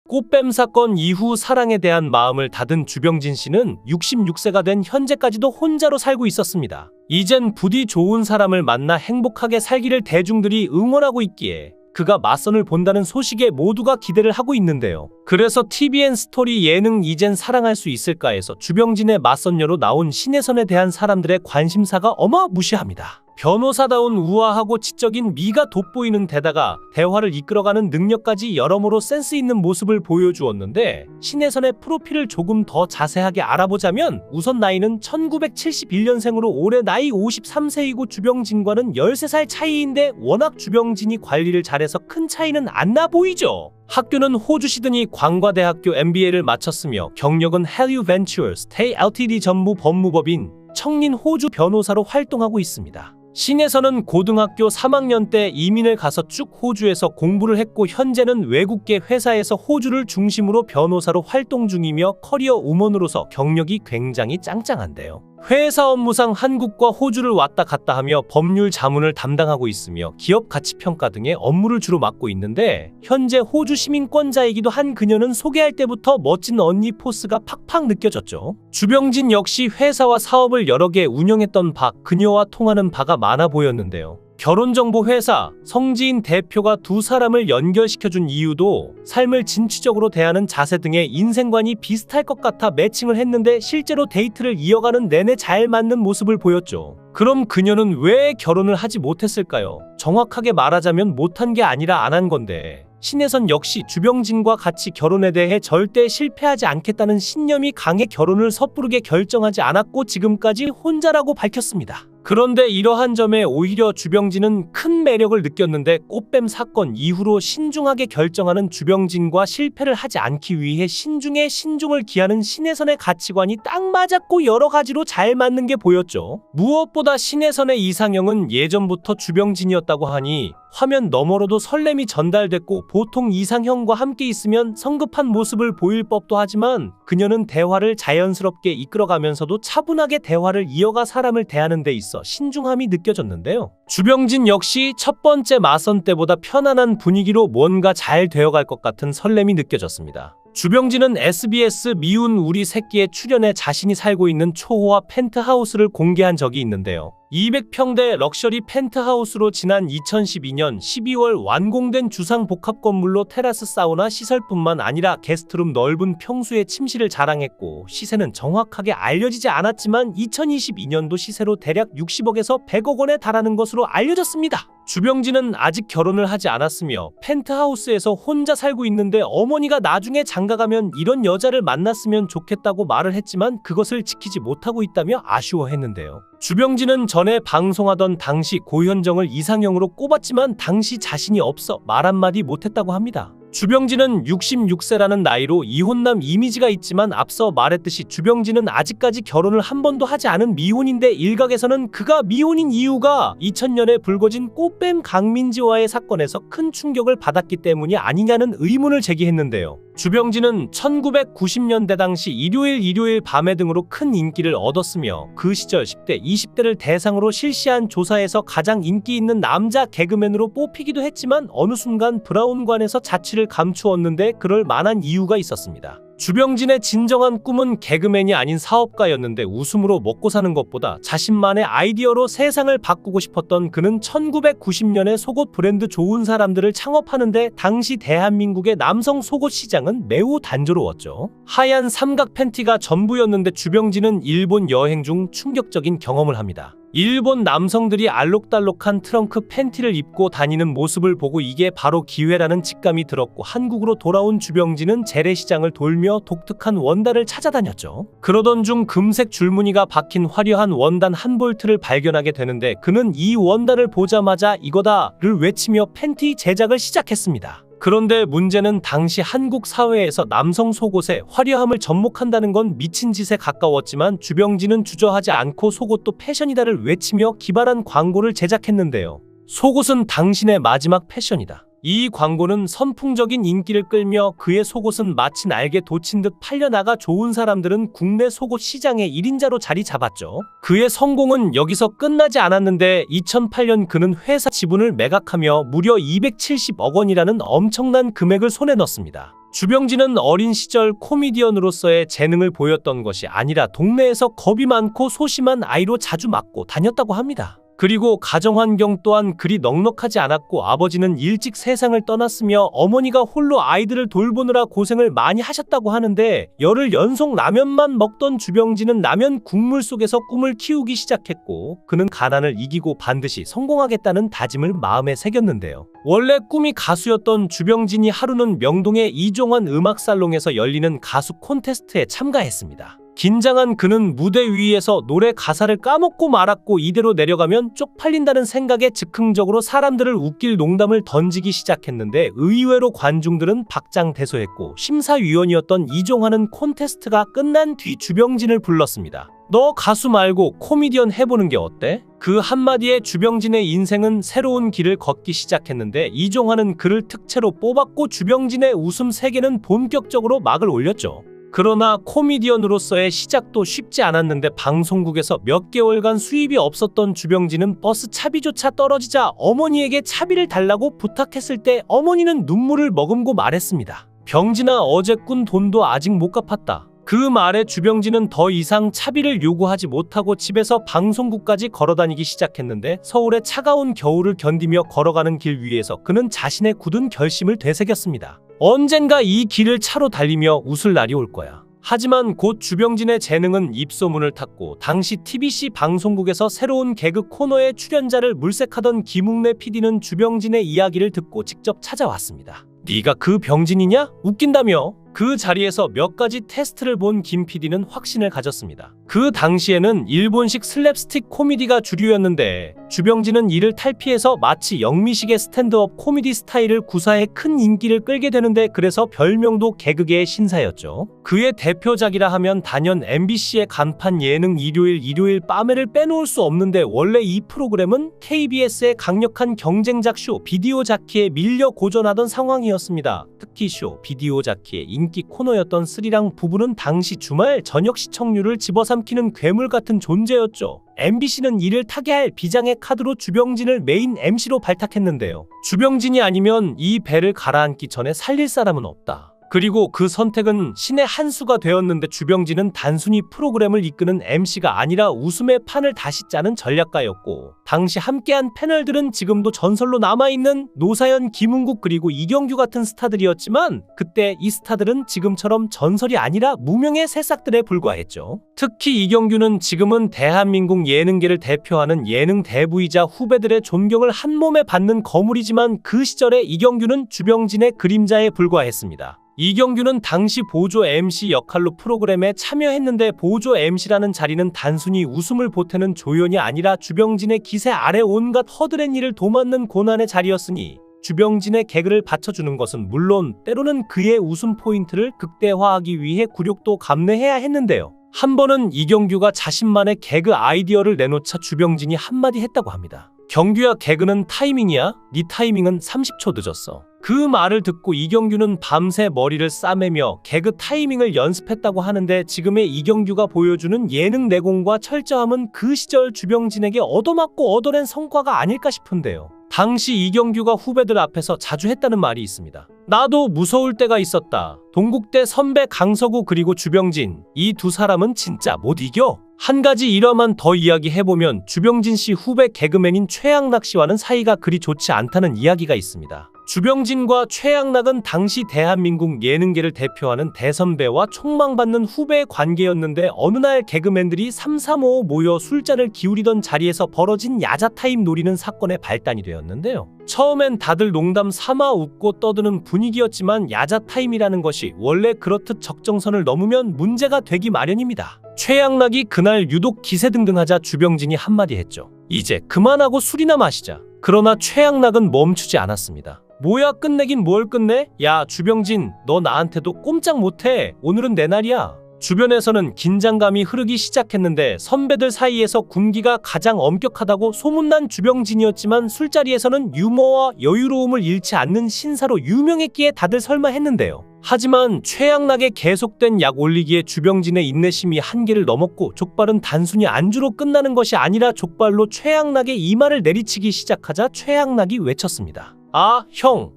꽃뱀 사건 이후 사랑에 대한 마음을 닫은 주병진 씨는 66세가 된 현재까지도 혼자로 살고 있었습니다. 이젠 부디 좋은 사람을 만나 행복하게 살기를 대중들이 응원하고 있기에 그가 맞선을 본다는 소식에 모두가 기대를 하고 있는데요. 그래서 TVN 스토리 예능 이젠 사랑할 수 있을까에서 주병진의 맞선녀로 나온 신혜선에 대한 사람들의 관심사가 어마무시합니다. 변호사다운 우아하고 지적인 미가 돋보이는 데다가 대화를 이끌어가는 능력까지 여러모로 센스 있는 모습을 보여주었는데, 신혜선의 프로필을 조금 더 자세하게 알아보자면 우선 나이는 1971년생으로 올해 나이 53세이고 주병진과는 13살 차이인데 워낙 주병진이 관리를 잘해서 큰 차이는 안 나 보이죠. 학교는 호주 시드니 관과대학교 MBA를 마쳤으며 경력은 헬류 벤처스 테이 LTD 전무 법무법인 청린 호주 변호사로 활동하고 있습니다. 신혜선은 고등학교 3학년 때 이민을 가서 쭉 호주에서 공부를 했고 현재는 외국계 회사에서 호주를 중심으로 변호사로 활동 중이며 커리어 우먼으로서 경력이 굉장히 짱짱한데요. 회사 업무상 한국과 호주를 왔다 갔다 하며 법률 자문을 담당하고 있으며 기업 가치평가 등의 업무를 주로 맡고 있는데, 현재 호주 시민권자이기도 한 그녀는 소개할 때부터 멋진 언니 포스가 팍팍 느껴졌죠. 주병진 역시 회사와 사업을 여러 개 운영했던 바, 그녀와 통하는 바가 많아 보였는데요. 결혼정보회사 성지인 대표가 두 사람을 연결시켜준 이유도 삶을 진취적으로 대하는 자세 등의 인생관이 비슷할 것 같아 매칭을 했는데, 실제로 데이트를 이어가는 내내 잘 맞는 모습을 보였죠. 그럼 그녀는 왜 결혼을 하지 못했을까요? 정확하게 말하자면 못한 게 아니라 안 한 건데, 신혜선 역시 주병진과 같이 결혼에 대해 절대 실패하지 않겠다는 신념이 강해 결혼을 섣부르게 결정하지 않았고 지금까지 혼자라고 밝혔습니다. 그런데 이러한 점에 오히려 주병진은 큰 매력을 느꼈는데, 꽃뱀 사건 이후로 신중하게 결정하는 주병진과 실패를 하지 않기 위해 신중에 신중을 기하는 신혜선의 가치관이 딱 맞았고 여러 가지로 잘 맞는 게 보였죠. 무엇보다 신혜선의 이상형은 예전부터 주병진이었다고 하니 화면 너머로도 설렘이 전달됐고, 보통 이상형과 함께 있으면 성급한 모습을 보일 법도 하지만 그녀는 대화를 자연스럽게 이끌어가면서도 차분하게 대화를 이어가 사람을 대하는 데 있어 신중함이 느껴졌는데요. 주병진 역시 첫 번째 맞선 때보다 편안한 분위기로 뭔가 잘 되어갈 것 같은 설렘이 느껴졌습니다. 주병진은 SBS 미운 우리 새끼에 출연해 자신이 살고 있는 초호화 펜트하우스를 공개한 적이 있는데요. 200평대 럭셔리 펜트하우스로 지난 2012년 12월 완공된 주상 복합 건물로 테라스 사우나 시설뿐만 아니라 게스트룸 넓은 평수의 침실을 자랑했고, 시세는 정확하게 알려지지 않았지만 2022년도 시세로 대략 60억에서 100억 원에 달하는 것으로 알려졌습니다. 주병진은 아직 결혼을 하지 않았으며 펜트하우스에서 혼자 살고 있는데, 어머니가 나중에 장가가면 이런 여자를 만났으면 좋겠다고 말을 했지만 그것을 지키지 못하고 있다며 아쉬워했는데요. 주병진은 전에 방송하던 당시 고현정을 이상형으로 꼽았지만 당시 자신이 없어 말 한마디 못했다고 합니다. 주병진은 66세라는 나이로 이혼남 이미지가 있지만 앞서 말했듯이 주병진은 아직까지 결혼을 한 번도 하지 않은 미혼인데, 일각에서는 그가 미혼인 이유가 2000년에 불거진 꽃뱀 강민지와의 사건에서 큰 충격을 받았기 때문이 아니냐는 의문을 제기했는데요. 주병진은 1990년대 당시 일요일 밤에 등으로 큰 인기를 얻었으며 그 시절 10대, 20대를 대상으로 실시한 조사에서 가장 인기 있는 남자 개그맨으로 뽑히기도 했지만 어느 순간 브라운관에서 자취를 감추었는데 그럴 만한 이유가 있었습니다. 주병진의 진정한 꿈은 개그맨이 아닌 사업가였는데, 웃음으로 먹고 사는 것보다 자신만의 아이디어로 세상을 바꾸고 싶었던 그는 1990년에 속옷 브랜드 좋은 사람들을 창업하는데, 당시 대한민국의 남성 속옷 시장은 매우 단조로웠죠. 하얀 삼각 팬티가 전부였는데 주병진은 일본 여행 중 충격적인 경험을 합니다. 일본 남성들이 알록달록한 트렁크 팬티를 입고 다니는 모습을 보고 이게 바로 기회라는 직감이 들었고, 한국으로 돌아온 주병진은 재래시장을 돌며 독특한 원단을 찾아다녔죠. 그러던 중 금색 줄무늬가 박힌 화려한 원단 한 볼트를 발견하게 되는데, 그는 이 원단을 보자마자 이거다를 외치며 팬티 제작을 시작했습니다. 그런데 문제는 당시 한국 사회에서 남성 속옷의 화려함을 접목한다는 건 미친 짓에 가까웠지만, 주병진은 주저하지 않고 속옷도 패션이다를 외치며 기발한 광고를 제작했는데요. 속옷은 당신의 마지막 패션이다. 이 광고는 선풍적인 인기를 끌며 그의 속옷은 마치 날개 돋친 듯 팔려나가 좋은 사람들은 국내 속옷 시장의 1인자로 자리 잡았죠. 그의 성공은 여기서 끝나지 않았는데 2008년 그는 회사 지분을 매각하며 무려 270억 원이라는 엄청난 금액을 손에 넣습니다. 주병진은 어린 시절 코미디언으로서의 재능을 보였던 것이 아니라 동네에서 겁이 많고 소심한 아이로 자주 맞고 다녔다고 합니다. 그리고 가정환경 또한 그리 넉넉하지 않았고 아버지는 일찍 세상을 떠났으며 어머니가 홀로 아이들을 돌보느라 고생을 많이 하셨다고 하는데 열흘 연속 라면만 먹던 주병진은 라면 국물 속에서 꿈을 키우기 시작했고 그는 가난을 이기고 반드시 성공하겠다는 다짐을 마음에 새겼는데요. 원래 꿈이 가수였던 주병진이 하루는 명동의 이종환 음악살롱에서 열리는 가수 콘테스트에 참가했습니다. 긴장한 그는 무대 위에서 노래 가사를 까먹고 말았고 이대로 내려가면 쪽팔린다는 생각에 즉흥적으로 사람들을 웃길 농담을 던지기 시작했는데 의외로 관중들은 박장대소했고 심사위원이었던 이종환은 콘테스트가 끝난 뒤 주병진을 불렀습니다. 너 가수 말고 코미디언 해보는 게 어때? 그 한마디에 주병진의 인생은 새로운 길을 걷기 시작했는데 이종환은 그를 특채로 뽑았고 주병진의 웃음 세계는 본격적으로 막을 올렸죠. 그러나 코미디언으로서의 시작도 쉽지 않았는데 방송국에서 몇 개월간 수입이 없었던 주병진은 버스 차비조차 떨어지자 어머니에게 차비를 달라고 부탁했을 때 어머니는 눈물을 머금고 말했습니다. 병진아, 어제 꾼 돈도 아직 못 갚았다. 그 말에 주병진은 더 이상 차비를 요구하지 못하고 집에서 방송국까지 걸어다니기 시작했는데 서울의 차가운 겨울을 견디며 걸어가는 길 위에서 그는 자신의 굳은 결심을 되새겼습니다. 언젠가 이 길을 차로 달리며 웃을 날이 올 거야. 하지만 곧 주병진의 재능은 입소문을 탔고 당시 TBC 방송국에서 새로운 개그 코너에 출연자를 물색하던 김웅래 PD는 주병진의 이야기를 듣고 직접 찾아왔습니다. 네가 그 병진이냐? 웃긴다며? 그 자리에서 몇 가지 테스트를 본 김 PD는 확신을 가졌습니다. 그 당시에는 일본식 슬랩스틱 코미디가 주류였는데 주병진은 이를 탈피해서 마치 영미식의 스탠드업 코미디 스타일을 구사해 큰 인기를 끌게 되는데 그래서 별명도 개그계의 신사였죠. 그의 대표작이라 하면 단연 MBC의 간판 예능 일요일 밤에를 빼놓을 수 없는데 원래 이 프로그램은 KBS의 강력한 경쟁작 쇼 비디오 자키에 밀려 고전하던 상황이었습니다. 특히 쇼 비디오 자키의 인기 코너였던 스리랑 부부는 당시 주말 저녁 시청률을 집어삼키는 괴물 같은 존재였죠. MBC는 이를 타개할 비장의 카드로 주병진을 메인 MC로 발탁했는데요. 주병진이 아니면 이 배를 가라앉기 전에 살릴 사람은 없다. 그리고 그 선택은 신의 한 수가 되었는데 주병진은 단순히 프로그램을 이끄는 MC가 아니라 웃음의 판을 다시 짜는 전략가였고 당시 함께한 패널들은 지금도 전설로 남아있는 노사연, 김은국 그리고 이경규 같은 스타들이었지만 그때 이 스타들은 지금처럼 전설이 아니라 무명의 새싹들에 불과했죠. 특히 이경규는 지금은 대한민국 예능계를 대표하는 예능 대부이자 후배들의 존경을 한 몸에 받는 거물이지만 그 시절에 이경규는 주병진의 그림자에 불과했습니다. 이경규는 당시 보조 MC 역할로 프로그램에 참여했는데 보조 MC라는 자리는 단순히 웃음을 보태는 조연이 아니라 주병진의 기세 아래 온갖 허드렛 일을 도맡는 고난의 자리였으니 주병진의 개그를 받쳐주는 것은 물론 때로는 그의 웃음 포인트를 극대화하기 위해 굴욕도 감내해야 했는데요. 한 번은 이경규가 자신만의 개그 아이디어를 내놓자 주병진이 한마디 했다고 합니다. 경규야, 개그는 타이밍이야. 네 타이밍은 30초 늦었어. 그 말을 듣고 이경규는 밤새 머리를 싸매며 개그 타이밍을 연습했다고 하는데 지금의 이경규가 보여주는 예능 내공과 철저함은 그 시절 주병진에게 얻어맞고 얻어낸 성과가 아닐까 싶은데요. 당시 이경규가 후배들 앞에서 자주 했다는 말이 있습니다. 나도 무서울 때가 있었다. 동국대 선배 강서구 그리고 주병진, 이 두 사람은 진짜 못 이겨. 한 가지 일화만 더 이야기해보면 주병진 씨 후배 개그맨인 최양락 씨와는 사이가 그리 좋지 않다는 이야기가 있습니다. 주병진과 최양락은 당시 대한민국 예능계를 대표하는 대선배와 촉망받는 후배의 관계였는데 어느 날 개그맨들이 335 모여 술잔을 기울이던 자리에서 벌어진 야자타임 노리는 사건의 발단이 되었는데요. 처음엔 다들 농담 삼아 웃고 떠드는 분위기였지만 야자타임이라는 것이 원래 그렇듯 적정선을 넘으면 문제가 되기 마련입니다. 최양락이 그날 유독 기세등등하자 주병진이 한마디 했죠. 이제 그만하고 술이나 마시자. 그러나 최양락은 멈추지 않았습니다. 뭐야, 끝내긴 뭘 끝내? 야, 주병진, 너 나한테도 꼼짝 못해. 오늘은 내 날이야. 주변에서는 긴장감이 흐르기 시작했는데 선배들 사이에서 군기가 가장 엄격하다고 소문난 주병진이었지만 술자리에서는 유머와 여유로움을 잃지 않는 신사로 유명했기에 다들 설마 했는데요. 하지만 최양락의 계속된 약 올리기에 주병진의 인내심이 한계를 넘었고 족발은 단순히 안주로 끝나는 것이 아니라 족발로 최양락의 이마를 내리치기 시작하자 최양락이 외쳤습니다. 아, 형,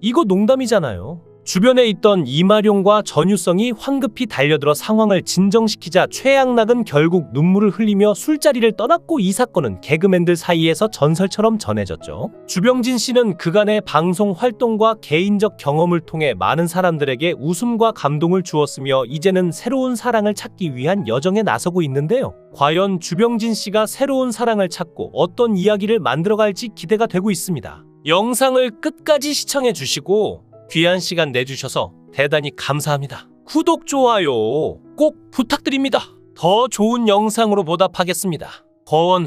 이거 농담이잖아요. 주변에 있던 이마룡과 전유성이 황급히 달려들어 상황을 진정시키자 최양락은 결국 눈물을 흘리며 술자리를 떠났고 이 사건은 개그맨들 사이에서 전설처럼 전해졌죠. 주병진 씨는 그간의 방송 활동과 개인적 경험을 통해 많은 사람들에게 웃음과 감동을 주었으며 이제는 새로운 사랑을 찾기 위한 여정에 나서고 있는데요. 과연 주병진 씨가 새로운 사랑을 찾고 어떤 이야기를 만들어갈지 기대가 되고 있습니다. 영상을 끝까지 시청해 주시고 귀한 시간 내주셔서 대단히 감사합니다. 구독, 좋아요 꼭 부탁드립니다. 더 좋은 영상으로 보답하겠습니다. 거원